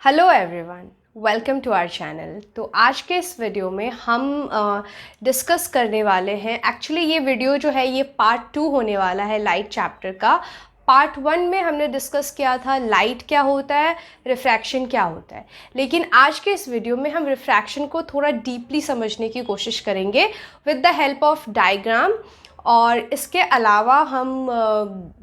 Hello everyone, welcome to our channel. तो आज के इस वीडियो में हम डिस्कस करने वाले हैं। एक्चुअली ये वीडियो जो है ये पार्ट 2 होने वाला है लाइट चैप्टर का। पार्ट 1 में हमने डिस्कस किया था लाइट क्या होता है, रिफ्रैक्शन क्या होता है। लेकिन आज के इस वीडियो में हम रिफ्रैक्शन को थोड़ा डीपली समझने की कोशिश करेंगे with the help of diagram. और इसके अलावा हम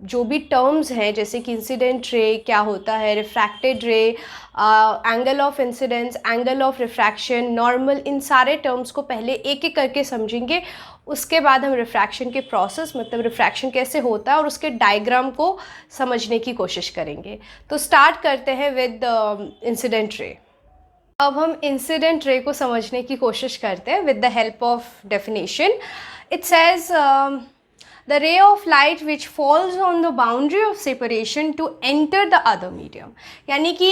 जो भी टर्म्स हैं जैसे कि इंसिडेंट रे क्या होता है, refracted ray, angle of incidence, angle of refraction, normal, इन सारे टर्म्स को पहले एक एक करके समझेंगे। उसके बाद हम रिफ्रैक्शन के प्रोसेस मतलब रिफ्रैक्शन कैसे होता है और उसके डायग्राम को समझने की कोशिश करेंगे। तो स्टार्ट करते हैं विद इंसिडेंट रे। अब हम इंसिडेंट रे को समझने की कोशिश करते हैं with the help of definition. It says the ray of light which falls on the boundary of separation to enter the other medium, यानी कि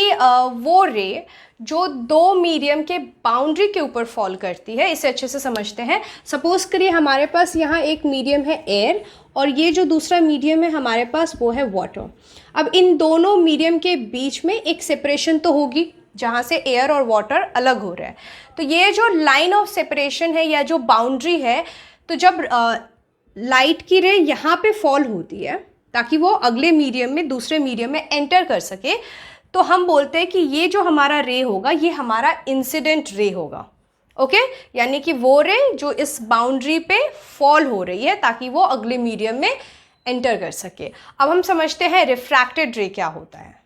वो रे जो दो मीडियम के बाउंड्री के ऊपर फॉल करती है। इसे अच्छे से समझते हैं। सपोज करिए हमारे पास यहाँ एक मीडियम है एयर और ये जो दूसरा मीडियम है हमारे पास वो है वाटर। अब इन दोनों मीडियम के बीच में एक सेपरेशन तो होगी जहाँ से एयर और वाटर अलग हो रहा है। तो ये जो लाइन ऑफ सेपरेशन है या जो बाउंड्री है, तो जब लाइट की रे यहाँ पे फॉल होती है ताकि वो अगले मीडियम में दूसरे मीडियम में एंटर कर सके, तो हम बोलते हैं कि ये जो हमारा रे होगा ये हमारा इंसिडेंट रे होगा। ओके, यानी कि वो रे जो इस बाउंड्री पे फॉल हो रही है ताकि वो अगले मीडियम में एंटर कर सके। अब हम समझते हैं रिफ्रैक्टेड रे क्या होता है।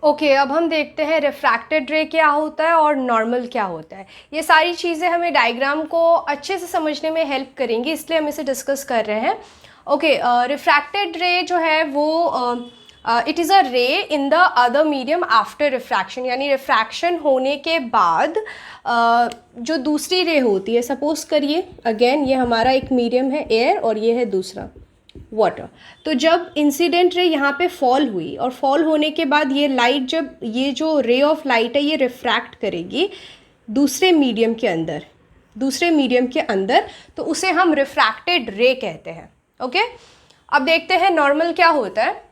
ओके, अब हम देखते हैं रिफ्रैक्टेड रे क्या होता है और नॉर्मल क्या होता है। ये सारी चीज़ें हमें डायग्राम को अच्छे से समझने में हेल्प करेंगी, इसलिए हम इसे डिस्कस कर रहे हैं। ओके, रिफ्रैक्टेड रे जो है वो इट इज़ अ रे in the other medium after refraction, यानी रिफ्रैक्शन होने के बाद जो दूसरी रे होती है। सपोज करिए अगेन ये हमारा एक मीडियम है एयर और ये है दूसरा वाटर। तो जब इंसिडेंट रे यहाँ पे फॉल हुई और फॉल होने के बाद ये लाइट, जब ये जो रे ऑफ लाइट है ये रिफ्रैक्ट करेगी दूसरे मीडियम के अंदर, तो उसे हम रिफ्रैक्टेड रे कहते हैं। ओके, अब देखते हैं नॉर्मल क्या होता है।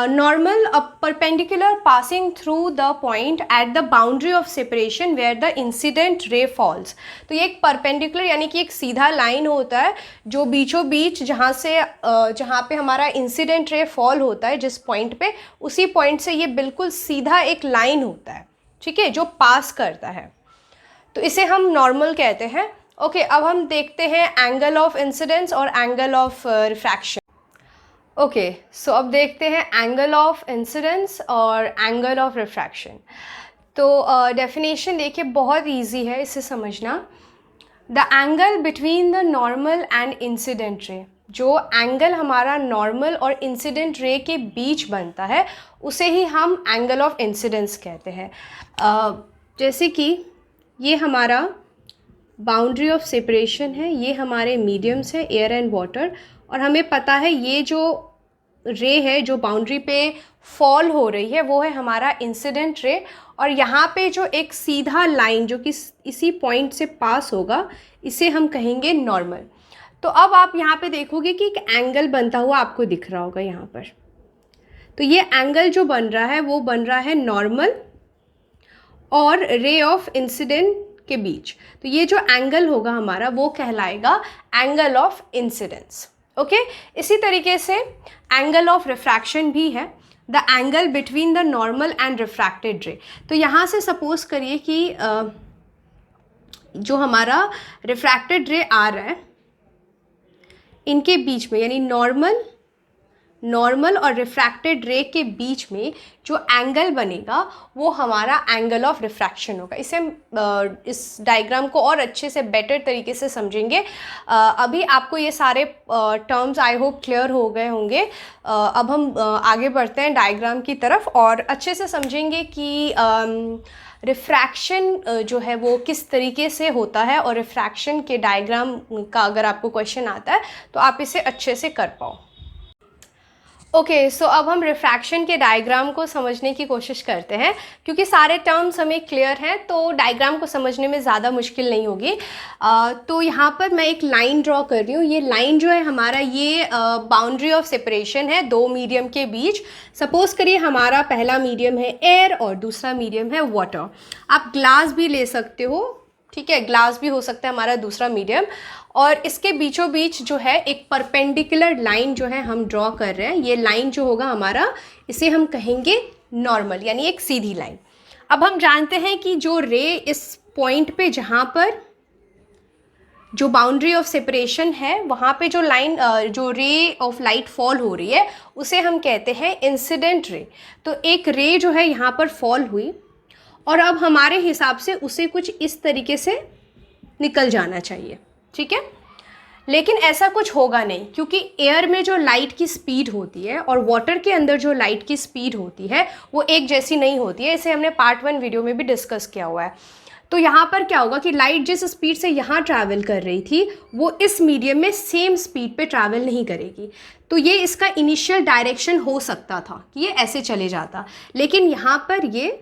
Normal a perpendicular passing through the point at the boundary of separation where the incident ray falls. तो ये एक परपेंडिकुलर यानी कि एक सीधा लाइन होता है जो बीचों बीच जहाँ पे हमारा इंसिडेंट रे फॉल होता है, जिस पॉइंट पे, उसी पॉइंट से ये बिल्कुल सीधा एक लाइन होता है, ठीक है, जो पास करता है। तो इसे हम नॉर्मल कहते हैं। ओके, अब हम देखते हैं एंगल ऑफ इंसिडेंस और एंगल ऑफ रिफ्रैक्शन। ओके, सो अब देखते हैं एंगल ऑफ इंसिडेंस और एंगल ऑफ रिफ्रैक्शन। तो डेफिनेशन देखिए बहुत इजी है इसे समझना। The angle between the normal and incident ray, जो एंगल हमारा नॉर्मल और इंसिडेंट रे के बीच बनता है उसे ही हम एंगल ऑफ इंसिडेंस कहते हैं। जैसे कि ये हमारा बाउंड्री ऑफ सेपरेशन है, ये हमारे मीडियम्स है एयर एंड वाटर, और हमें पता है ये जो रे है जो बाउंड्री पे फॉल हो रही है वो है हमारा इंसिडेंट रे। और यहाँ पे जो एक सीधा लाइन जो कि इसी पॉइंट से पास होगा इसे हम कहेंगे नॉर्मल। तो अब आप यहाँ पे देखोगे कि एक एंगल बनता हुआ आपको दिख रहा होगा यहाँ पर। तो ये एंगल जो बन रहा है वो बन रहा है नॉर्मल और रे ऑफ इंसिडेंट के बीच। तो ये जो एंगल होगा हमारा वो कहलाएगा एंगल ऑफ इंसिडेंस। ओके, इसी तरीके से एंगल ऑफ रिफ्रैक्शन भी है, the angle between the normal and refracted रे। तो यहाँ से सपोज करिए कि जो हमारा रिफ्रैक्टेड रे आ रहा है इनके बीच में, यानी नॉर्मल और रिफ्रैक्टेड रे के बीच में जो एंगल बनेगा वो हमारा एंगल ऑफ रिफ्रैक्शन होगा। इसे हम इस डायग्राम को और अच्छे से बेटर तरीके से समझेंगे। अभी आपको ये सारे टर्म्स आई होप क्लियर हो गए होंगे। अब हम आगे बढ़ते हैं डायग्राम की तरफ और अच्छे से समझेंगे कि रिफ्रैक्शन जो है वो किस तरीके से होता है, और रिफ्रैक्शन के डायग्राम का अगर आपको क्वेश्चन आता है तो आप इसे अच्छे से कर पाओ। ओके, सो अब हम रिफ्रैक्शन के डायग्राम को समझने की कोशिश करते हैं, क्योंकि सारे टर्म्स हमें क्लियर हैं तो डायग्राम को समझने में ज़्यादा मुश्किल नहीं होगी। तो यहाँ पर मैं एक लाइन ड्रॉ कर रही हूँ। ये लाइन जो है हमारा, ये बाउंड्री ऑफ सेपरेशन है दो मीडियम के बीच। सपोज करिए हमारा पहला मीडियम है एयर और दूसरा मीडियम है वाटर। आप ग्लास भी ले सकते हो, ठीक है, ग्लास भी हो सकता है हमारा दूसरा मीडियम। और इसके बीचों बीच जो है एक परपेंडिकुलर लाइन जो है हम ड्रॉ कर रहे हैं। ये लाइन जो होगा हमारा, इसे हम कहेंगे नॉर्मल, यानी एक सीधी लाइन। अब हम जानते हैं कि जो रे इस पॉइंट पे, जहाँ पर जो बाउंड्री ऑफ सेपरेशन है, वहाँ पे जो लाइन, जो रे ऑफ लाइट फॉल हो रही है, उसे हम कहते हैं इंसिडेंट रे। तो एक रे जो है यहाँ पर फॉल हुई और अब हमारे हिसाब से उसे कुछ इस तरीके से निकल जाना चाहिए, ठीक है। लेकिन ऐसा कुछ होगा नहीं, क्योंकि एयर में जो लाइट की स्पीड होती है और वाटर के अंदर जो लाइट की स्पीड होती है वो एक जैसी नहीं होती है। इसे हमने पार्ट 1 वीडियो में भी डिस्कस किया हुआ है। तो यहाँ पर क्या होगा कि लाइट जिस स्पीड से यहाँ ट्रैवल कर रही थी वो इस मीडियम में सेम स्पीड पे ट्रैवल नहीं करेगी। तो ये इसका इनिशियल डायरेक्शन हो सकता था कि ये ऐसे चले जाता, लेकिन यहाँ पर ये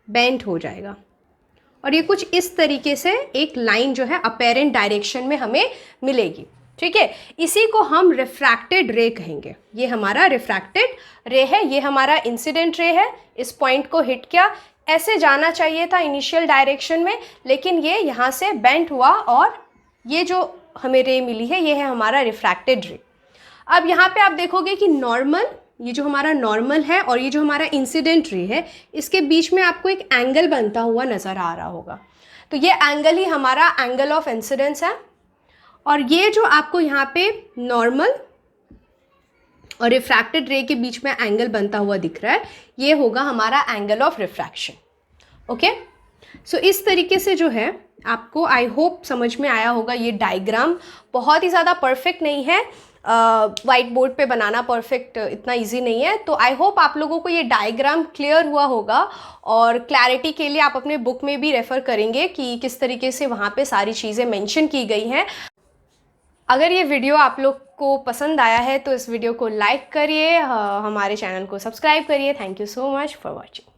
बेंड हो जाएगा और ये कुछ इस तरीके से एक लाइन जो है अपेरेंट डायरेक्शन में हमें मिलेगी, ठीक है। इसी को हम रिफ्रैक्टेड रे कहेंगे। ये हमारा रिफ्रैक्टेड रे है, ये हमारा इंसिडेंट रे है। इस पॉइंट को हिट किया, ऐसे जाना चाहिए था इनिशियल डायरेक्शन में, लेकिन ये यहाँ से बेंड हुआ और ये जो हमें रे मिली है ये है हमारा रिफ्रैक्टेड रे। अब यहाँ पे आप देखोगे कि नॉर्मल, ये जो हमारा नॉर्मल है और ये जो हमारा इंसिडेंट रे है, इसके बीच में आपको एक एंगल बनता हुआ नज़र आ रहा होगा। तो ये एंगल ही हमारा एंगल ऑफ इंसिडेंस है। और ये जो आपको यहाँ पे नॉर्मल और रिफ्रैक्टेड रे के बीच में एंगल बनता हुआ दिख रहा है, ये होगा हमारा एंगल ऑफ रिफ्रैक्शन। ओके, सो इस तरीके से जो है आपको, आई होप समझ में आया होगा। ये डायग्राम बहुत ही ज़्यादा परफेक्ट नहीं है, वाइट बोर्ड पे बनाना परफेक्ट इतना इजी नहीं है। तो आई होप आप लोगों को ये डायग्राम क्लियर हुआ होगा, और क्लैरिटी के लिए आप अपने बुक में भी रेफ़र करेंगे कि किस तरीके से वहाँ पे सारी चीज़ें मेंशन की गई हैं। अगर ये वीडियो आप लोग को पसंद आया है तो इस वीडियो को लाइक करिए, हमारे चैनल को सब्सक्राइब करिए। Thank you so much for watching.